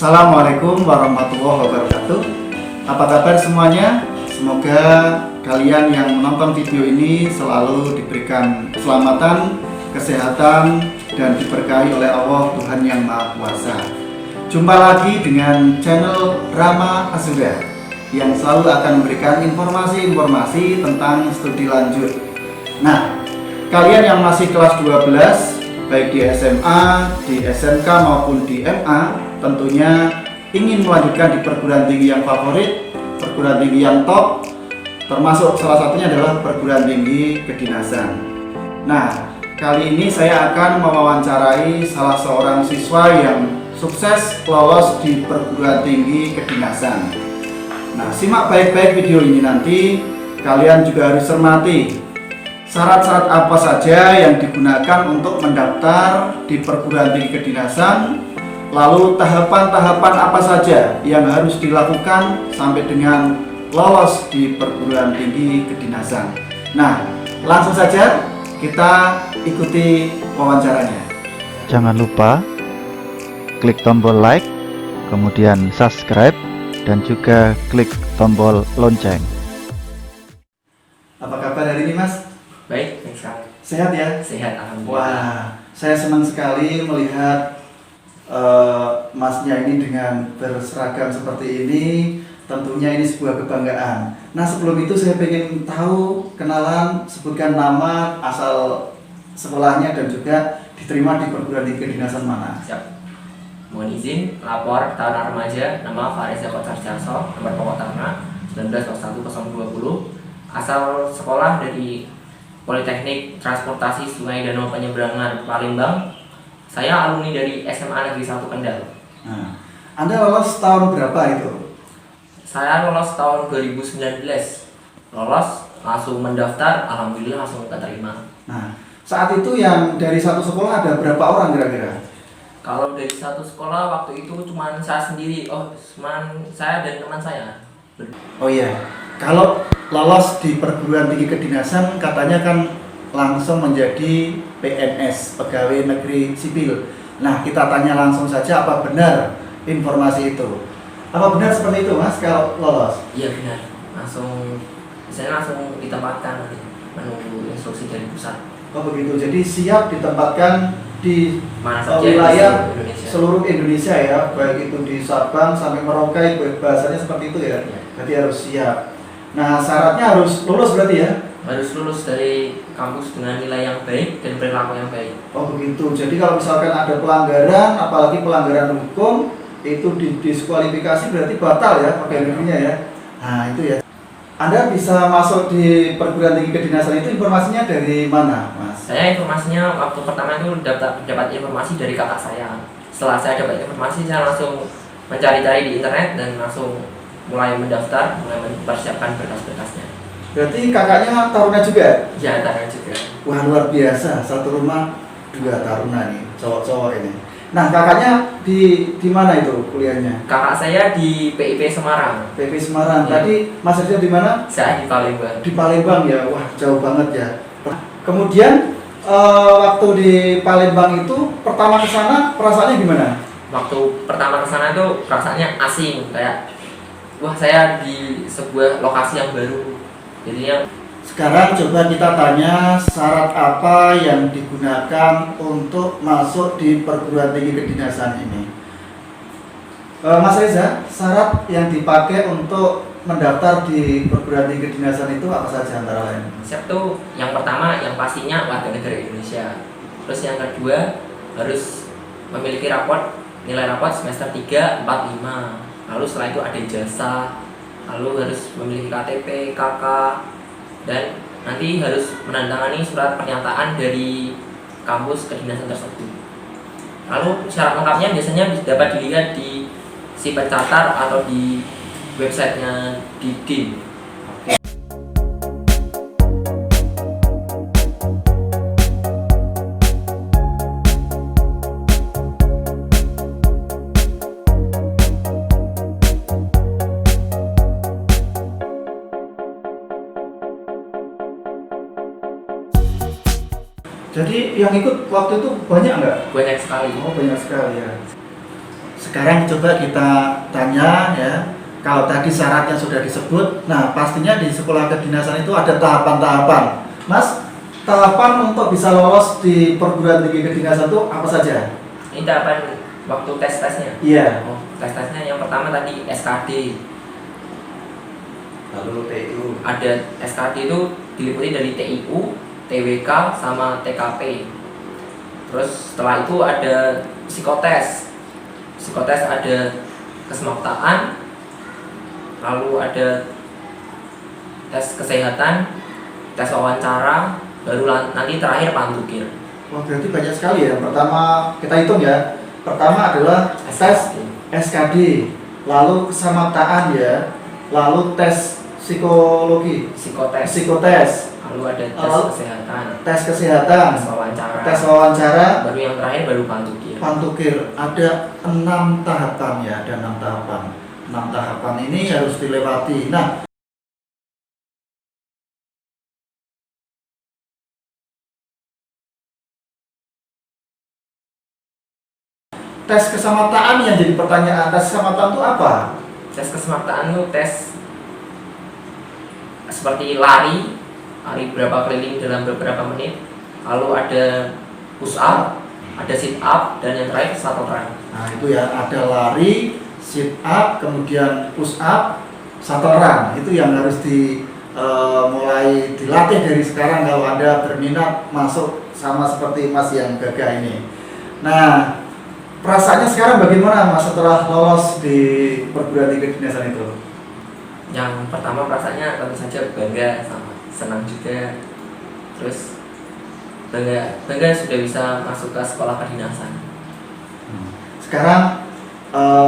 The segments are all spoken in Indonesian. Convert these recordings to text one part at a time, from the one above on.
Assalamualaikum warahmatullahi wabarakatuh. Apa kabar semuanya? Semoga kalian yang menonton video ini selalu diberikan keselamatan, kesehatan, dan diberkahi oleh Allah Tuhan Yang Maha Kuasa. Jumpa lagi dengan channel Rama Azura yang selalu akan memberikan informasi-informasi tentang studi lanjut. Nah, kalian yang masih kelas 12 baik di SMA, di SMK maupun di MA, tentunya ingin melanjutkan di perguruan tinggi yang favorit, perguruan tinggi yang top, termasuk salah satunya adalah perguruan tinggi kedinasan. Nah, kali ini saya akan mewawancarai salah seorang siswa yang sukses lolos di perguruan tinggi kedinasan. Nah, simak baik-baik video ini nanti. Kalian juga harus cermati syarat-syarat apa saja yang digunakan untuk mendaftar di perguruan tinggi kedinasan, lalu tahapan-tahapan apa saja yang harus dilakukan sampai dengan lolos di perguruan tinggi kedinasan. Nah, langsung saja kita ikuti wawancaranya. Jangan lupa klik tombol like, kemudian subscribe, dan juga klik tombol lonceng. Apa kabar hari ini, Mas? Baik, sekali. Sehat ya? Sehat, alhamdulillah. Wah, saya senang sekali melihat masnya ini dengan berseragam seperti ini. Tentunya ini sebuah kebanggaan. Nah, sebelum itu saya ingin tahu, kenalan, sebutkan nama, asal sekolahnya, dan juga diterima di perguruan tinggi kedinasan mana. Siap. Mohon izin, lapor Taruna Remaja, nama Faris Joko Sarjaso, nomor pokok Taruna 1901-020, asal sekolah dari Politeknik Transportasi Sungai Danau Penyeberangan Palembang. Saya alumni dari SMA Negeri 1 Kendal. Nah, Anda lolos tahun berapa itu? Saya lolos tahun 2019. Lolos, langsung mendaftar, alhamdulillah langsung keterima. Nah, saat itu yang dari satu sekolah ada berapa orang kira-kira? Kalau dari satu sekolah waktu itu cuma saya sendiri. Cuma saya dan teman saya. Oh iya, kalau lolos di perguruan tinggi kedinasan katanya kan langsung menjadi PNS, pegawai negeri sipil. Nah, kita tanya langsung saja apa benar informasi itu. Apa benar seperti itu, Mas, kalau lolos? Iya benar, misalnya langsung ditempatkan nanti menunggu instruksi dari pusat. Oh begitu, jadi siap ditempatkan di Mana saja wilayah di Indonesia. seluruh Indonesia ya, baik itu di Sabang sampai Merauke, bahasanya seperti itu ya. Ya. Berarti harus siap. Nah, syaratnya harus lulus berarti ya? Harus lulus dari kampus dengan nilai yang baik dan perilaku yang baik. Oh begitu, jadi kalau misalkan ada pelanggaran, apalagi pelanggaran hukum, itu didiskualifikasi berarti batal ya pegawai negerinya ya. Nah itu ya. Anda bisa masuk di perguruan tinggi kedinasan itu informasinya dari mana, Mas? Saya informasinya waktu pertama itu dapat informasi dari kakak saya. Setelah saya dapat informasi, saya langsung mencari-cari di internet dan langsung mulai mendaftar, mulai mempersiapkan berkas-berkasnya. Berarti kakaknya taruna juga? Ya, taruna juga. Wah, luar biasa, satu rumah dua taruna nih, cowok-cowok ini. Nah, kakaknya di mana itu kuliahnya? Kakak saya di PIP Semarang. PP Semarang. Ya. Tadi Mas Rizal di mana? Saya di Palembang. Di Palembang ya. Wah, jauh banget ya. Kemudian waktu di Palembang itu pertama ke sana perasaannya gimana? Waktu pertama ke sana itu rasanya asing, kayak wah saya di sebuah lokasi yang baru. Jadinya Sekarang coba kita tanya syarat apa yang digunakan untuk masuk di perguruan tinggi kedinasan ini. Mas Reza, syarat yang dipakai untuk mendaftar di perguruan tinggi kedinasan itu apa saja antara lain? siap tuh, yang pertama yang pastinya warga negara Indonesia. Terus yang kedua harus memiliki nilai raport semester 3, 4, 5. Lalu setelah itu ada ijazah, lalu harus memiliki KTP, KK, dan nanti harus menandatangani surat pernyataan dari kampus kedinasan tersebut. Lalu syarat lengkapnya biasanya dapat dilihat di si pencatat atau di websitenya di DIN. Jadi yang ikut waktu itu banyak nggak? Banyak sekali. Oh banyak sekali ya. Sekarang coba kita tanya ya, kalau tadi syaratnya sudah disebut, nah pastinya di sekolah kedinasan itu ada tahapan-tahapan. Mas, tahapan untuk bisa lolos di perguruan tinggi kedinasan itu apa saja? Ini tahapan waktu tes-tesnya. Iya. Oh, tes-tesnya yang pertama tadi SKD. Lalu TIU. Ada SKD itu diliputi dari TIU, TWK, sama TKP. Terus setelah itu ada psikotes. Psikotes ada kesemaptaan, lalu ada tes kesehatan, tes wawancara, baru nanti terakhir pantukir. Wah, berarti banyak sekali ya. Pertama kita hitung ya. Pertama adalah tes SKD, lalu kesamaptaan ya, lalu tes psikologi, psikotes, lalu ada tes Lalu kesehatan, tes kesehatan, tes wawancara, baru yang terakhir baru pantukir. pantukir. Ada 6 tahapan ya, ada 6 tahapan. 6 tahapan ini harus dilewati. Nah, tes kesamaptaan yang jadi pertanyaan, tes kesamaptaan itu apa? Tes kesemaptaan itu tes seperti lari berapa keliling dalam beberapa menit, lalu ada push up, ada sit up, dan yang terakhir shuttle run. Nah, itu ya, ada lari, sit up, kemudian push up, shuttle run. Itu yang harus mulai dilatih dari sekarang kalau Anda berminat masuk sama seperti Mas yang gagah ini. Nah, perasaannya sekarang bagaimana Mas setelah lolos di perguruan tinggi kedinasan itu? Yang pertama perasaannya tentu saja bangga, sama senang juga. Terus bangga sudah bisa masuk ke sekolah kedinasan. Sekarang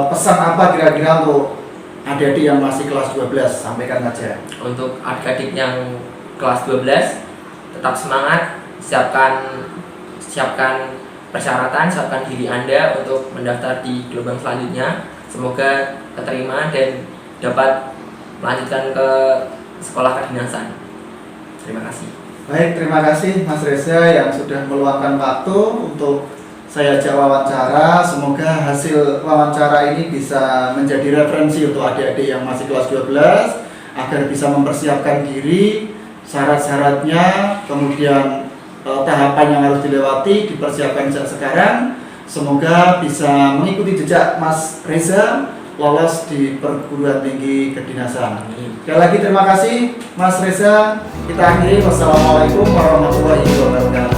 pesan apa kira-kira untuk adik-adik yang masih kelas 12? Sampaikan aja. Untuk adik-adik yang kelas 12 tetap semangat, siapkan persyaratan, siapkan diri Anda untuk mendaftar di gelombang selanjutnya. Semoga keterima dan dapat melanjutkan ke sekolah kedinasan. Terima kasih. Baik, terima kasih Mas Reza yang sudah meluangkan waktu untuk saya ajak wawancara. Semoga hasil wawancara ini bisa menjadi referensi untuk adik-adik yang masih kelas 12 agar bisa mempersiapkan diri, syarat-syaratnya, kemudian tahapan yang harus dilewati dipersiapkan sejak sekarang. Semoga bisa mengikuti jejak Mas Reza lolos di perguruan tinggi kedinasan. Sekali lagi terima kasih Mas Reza. Kita akhiri. Wassalamualaikum warahmatullahi wabarakatuh.